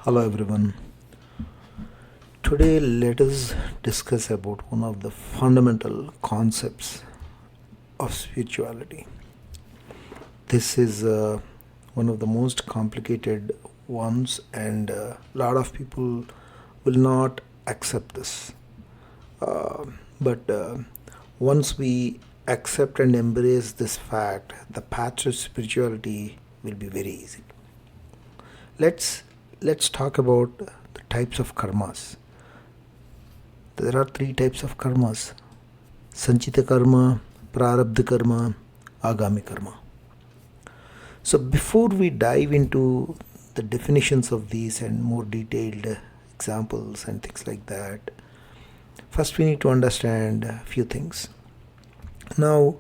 Hello everyone. Today let us discuss about one of the fundamental concepts of spirituality. This is one of the most complicated ones, and a lot of people will not accept this. But once we accept and embrace this fact, the path to spirituality will be very easy. Let's let's talk about the types of karmas. There are three types of karmas: Sanchita karma, Prarabdha karma, Agami karma. So, before we dive into the definitions of these and more detailed examples and things like that, first we need to understand a few things. Now,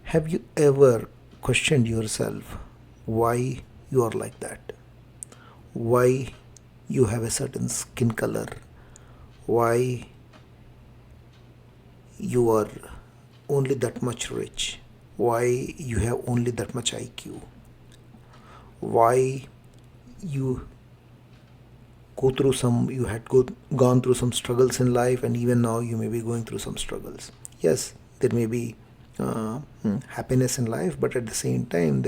have you ever questioned yourself why you are like that? Why you have a certain skin color? Why you are only that much rich? Why you have only that much IQ? Why you gone through some struggles in life, and even now you may be going through some struggles. Yes, there may be happiness in life, but at the same time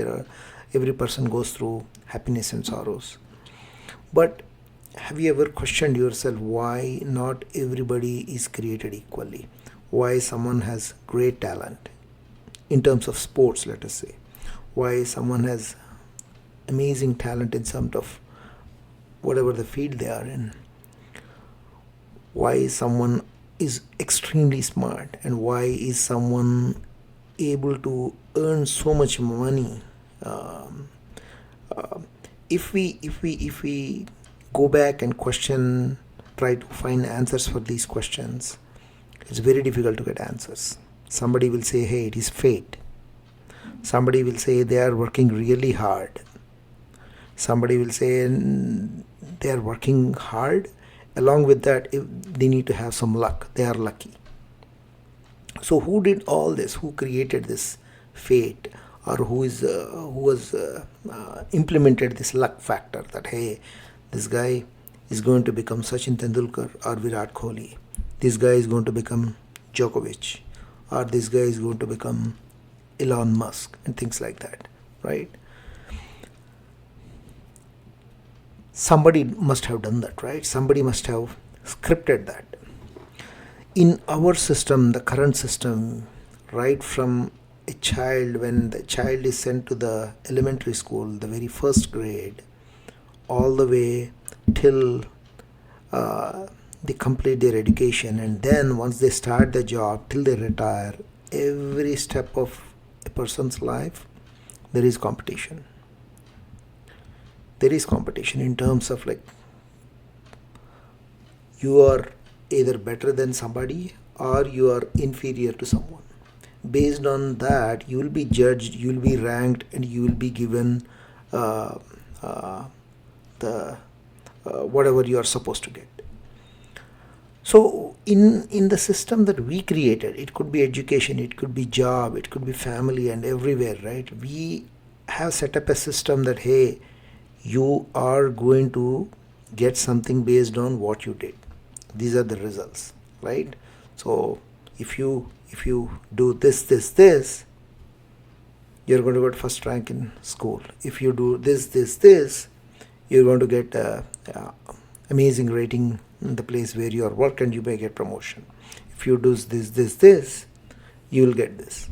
every person goes through happiness and sorrows. But have you ever questioned yourself why not everybody is created equally? Why someone has great talent in terms of sports, let us say? Why someone has amazing talent in terms of whatever the field they are in? Why someone is extremely smart, and why is someone able to earn so much money? Um, uh, if we go back and question, try to find answers for these questions, it's very difficult to get answers. Somebody will say, hey, it is fate. Somebody will say they are working really hard. Somebody will say they are working hard. Along with that, if they need to have some luck, they are lucky. So who did all this? Who created this fate, or who implemented this luck factor that, hey, this guy is going to become Sachin Tendulkar or Virat Kohli. This guy is going to become Djokovic, or this guy is going to become Elon Musk, and things like that, right? Somebody must have done that, right? Somebody must have scripted that. In our system, the current system, right from a child, when the child is sent to the elementary school, the very first grade, all the way till they complete their education, and then once they start the job till they retire, every step of a person's life, there is competition. There is competition in terms of, like, you are either better than somebody or you are inferior to someone. Based on that, you will be judged, you will be ranked, and you will be given uh, uh, the whatever you are supposed to get. So in the system that we created, it could be education, it could be job, it could be family, and everywhere, right? We have set up a system that, hey, you are going to get something based on what you did. These are the results, right? So if you do this, you're going to get first rank in school. If you do this, you're going to get amazing rating in the place where you are work, and you may get promotion. If you do this, you will get this.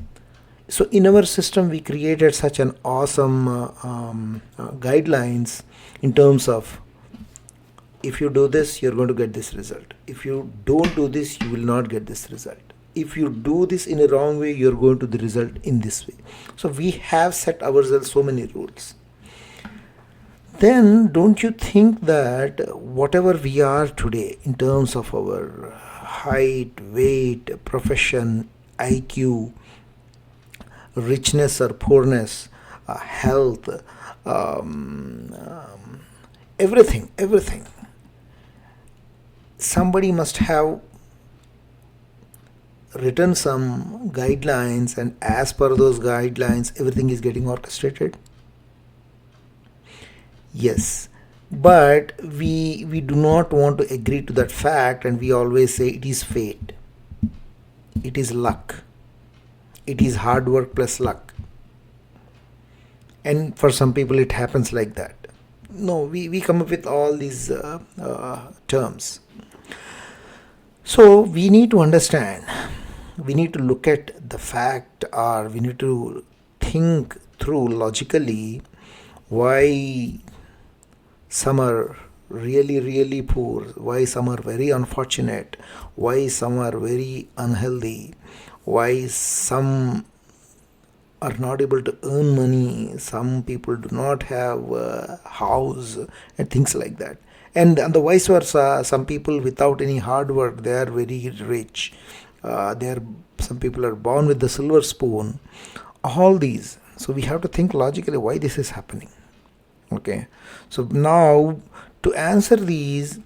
So in our system, we created such an awesome guidelines in terms of, if you do this, you're going to get this result. If you don't do this, you will not get this result. If you do this in a wrong way, you're going to the result in this way. So we have set ourselves so many rules. Then don't you think that whatever we are today in terms of our height, weight, profession, IQ, richness or poorness, health, everything, somebody must have written some guidelines, and as per those guidelines, everything is getting orchestrated? Yes, But we do not want to agree to that fact, and we always say it is fate, it is luck, it is hard work plus luck. And for some people it happens like that. No, we come up with all these terms. So we need to understand, we need to look at the fact, or we need to think through logically why some are really, really poor, why some are very unfortunate, why some are very unhealthy, why some are not able to earn money, some people do not have a house, and things like that. And the vice versa, some people without any hard work, they are very rich. Some people are born with the silver spoon. All these. So we have to think logically why this is happening. Okay. So now to answer these,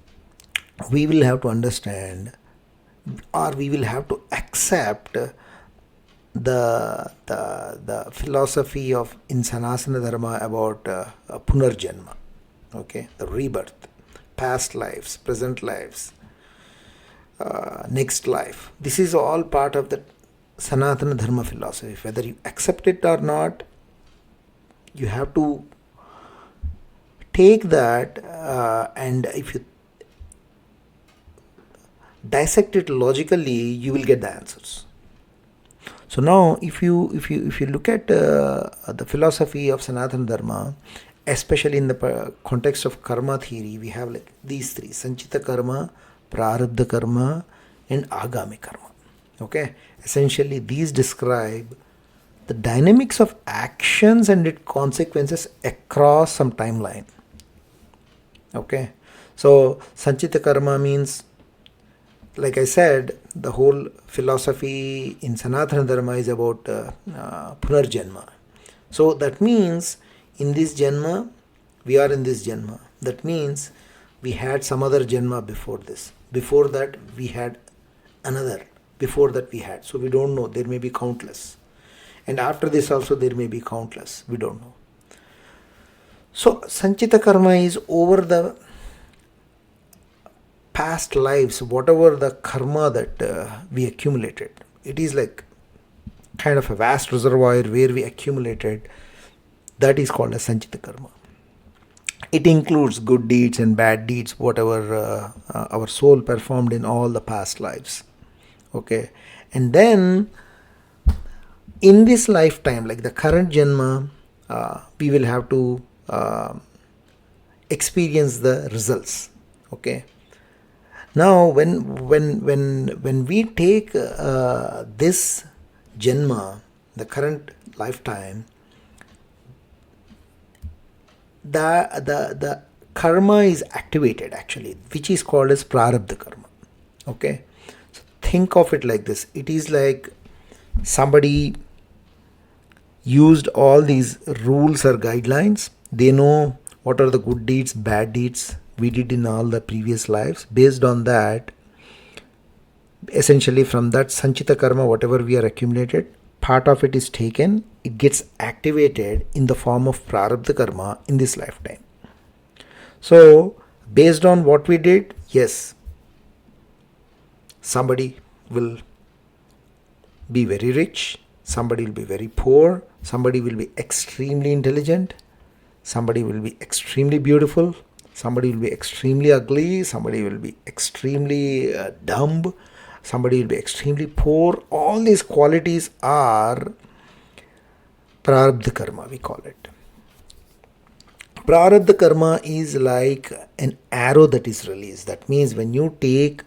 we will have to understand, or we will have to accept the philosophy of in Sanatana Dharma about Punarjanma, okay, the rebirth, past lives, present lives, next life. This is all part of the Sanatana Dharma philosophy. Whether you accept it or not, you have to take that, and if you dissect it logically, you will get the answers. So now, if you look at the philosophy of Sanatana Dharma, especially in the context of karma theory, we have like these three: Sanchita Karma, Prarabdha Karma, and Agami Karma. Okay, essentially these describe the dynamics of actions and its consequences across some timeline. Okay, so Sanchita Karma means, like I said, the whole philosophy in Sanatana Dharma is about Punarjanma. So that means in this Janma, we are in this Janma. That means we had some other Janma before this. Before that, we had another. Before that, we had. So we don't know. There may be countless. And after this also, there may be countless. We don't know. So Sanchita Karma is over the past lives, whatever the karma that we accumulated. It is like kind of a vast reservoir where we accumulated. That is called as Sanchita Karma. It includes good deeds and bad deeds, whatever our soul performed in all the past lives. Okay, and then in this lifetime, like the current Janma, we will have to experience the results. Okay. Now, when we take this Janma, the current lifetime, the karma is activated actually, which is called as Prarabdha Karma. Okay, so think of it like this: it is like somebody used all these rules or guidelines. They know what are the good deeds, bad deeds we did in all the previous lives. Based on that, essentially from that Sanchita Karma, whatever we are accumulated, part of it is taken, it gets activated in the form of Prarabdha Karma in this lifetime. So, based on what we did, yes, somebody will be very rich, somebody will be very poor, somebody will be extremely intelligent, somebody will be extremely beautiful, somebody will be extremely ugly, somebody will be extremely dumb, somebody will be extremely poor. All these qualities are Prarabdha Karma, we call it. Prarabdha Karma is like an arrow that is released. That means when you take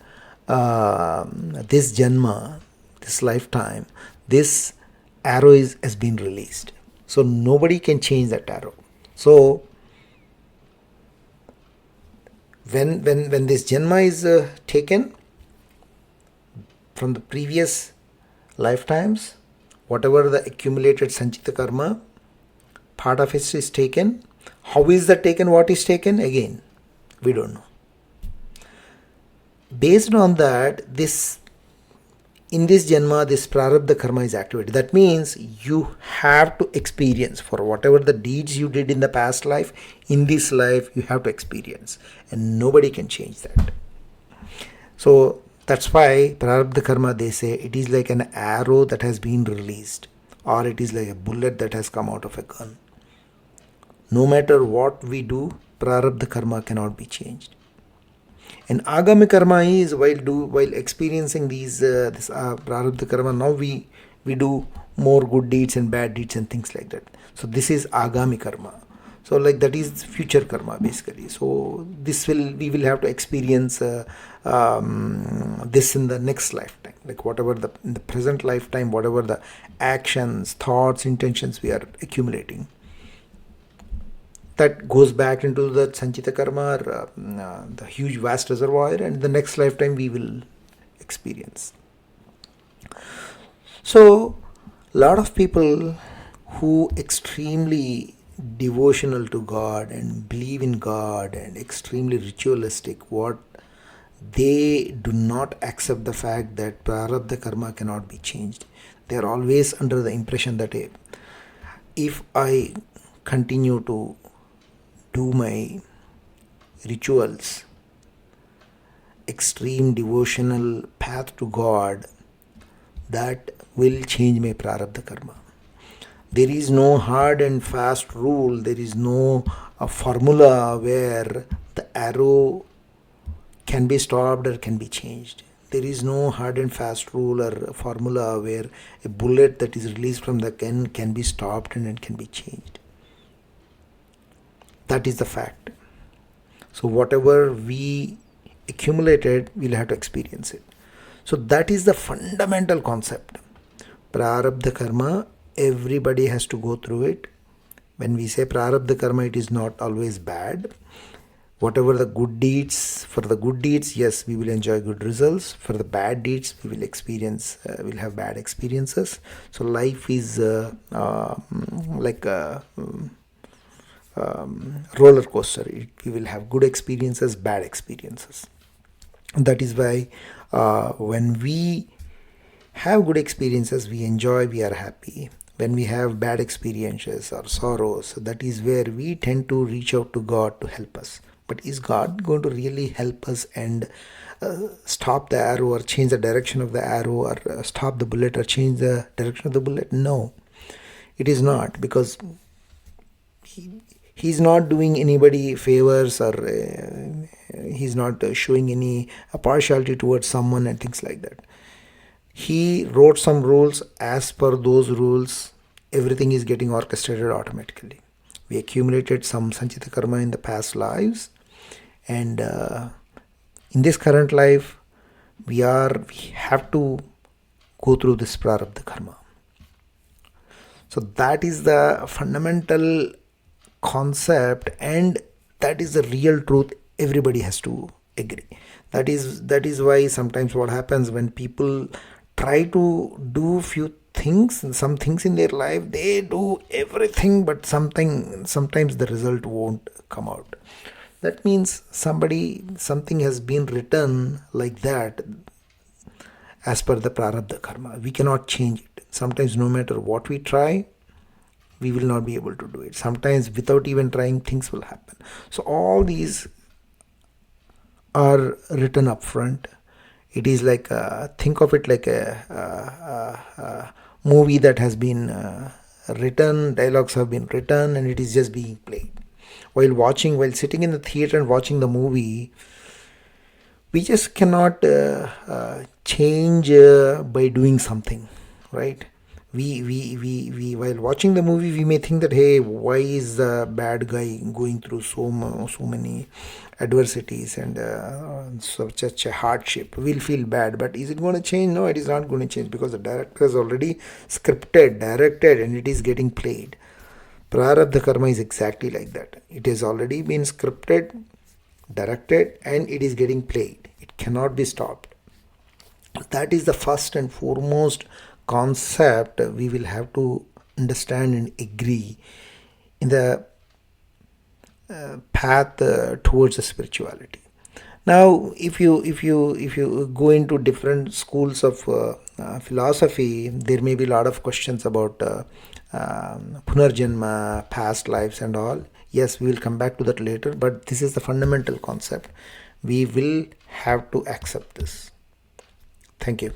this Janma, this lifetime, this arrow has been released. So nobody can change that arrow. So when this Janma is taken from the previous lifetimes, whatever the accumulated Sanchita Karma, part of it is taken. How is that taken? What is taken? Again, we don't know. Based on that, this in this Janma, this Prarabdha Karma is activated. That means you have to experience for whatever the deeds you did in the past life, in this life, you have to experience. And nobody can change that. So that's why Prarabdha Karma, they say, it is like an arrow that has been released, or it is like a bullet that has come out of a gun. No matter what we do, Prarabdha Karma cannot be changed. And Agami Karma is while experiencing this Prarabdha Karma, now we do more good deeds and bad deeds and things like that. So this is Agami Karma. So like that is future karma basically. So we will have to experience this in the next lifetime. Like whatever in the present lifetime, whatever the actions, thoughts, intentions we are accumulating, that goes back into the Sanchita Karma, or, the huge vast reservoir, and the next lifetime we will experience. So a lot of people who extremely devotional to God and believe in God and extremely ritualistic, what they do not accept the fact that Prarabdha Karma cannot be changed. They are always under the impression that if I continue to do my rituals, extreme devotional path to God, that will change my Prarabdha Karma. There is no hard and fast rule. There is no formula where the arrow can be stopped or can be changed. There is no hard and fast rule or formula where a bullet that is released from the gun can be stopped and it can be changed. That is the fact. So whatever we accumulated, we'll have to experience it. So that is the fundamental concept. Prarabdha Karma, everybody has to go through it. When we say Prarabdha Karma, it is not always bad. Whatever the good deeds, for the good deeds, yes, we will enjoy good results. For the bad deeds, we will we'll have bad experiences. So life is like a roller coaster. We will have good experiences, bad experiences. That is why when we have good experiences, we enjoy, we are happy. When we have bad experiences or sorrows, that is where we tend to reach out to God to help us. But is God going to really help us and stop the arrow or change the direction of the arrow, or stop the bullet or change the direction of the bullet? No, it is not, because he's not doing anybody favors, or he's not showing any partiality towards someone and things like that. He wrote some rules. As per those rules, everything is getting orchestrated automatically. We accumulated some Sanchita Karma in the past lives, and in this current life, we have to go through this Prarabdha Karma. So that is the fundamental concept, and that is the real truth. Everybody has to agree. That is why sometimes what happens when people try to do some things in their life, they do everything, but sometimes the result won't come out. That means something has been written like that as per the Prarabdha Karma. We cannot change it. Sometimes no matter what we try, we will not be able to do it. Sometimes without even trying, things will happen. So all these are written up front. It is like think of it like a movie that has been written, dialogues have been written, and it is just being played. While sitting in the theater and watching the movie, we just cannot change by doing something, right? We while watching the movie, we may think that, hey, why is the bad guy going through so many adversities and such a hardship? We'll feel bad, but is it going to change? No, it is not going to change, because the director has already scripted, directed, and it is getting played. Prarabdha Karma is exactly like that. It has already been scripted, directed, and it is getting played. It cannot be stopped. That is the first and foremost concept we will have to understand and agree in the path towards the spirituality. Now, if you go into different schools of philosophy, there may be a lot of questions about punarjanma, past lives, and all. Yes, we will come back to that later, but this is the fundamental concept. We will have to accept this. Thank you.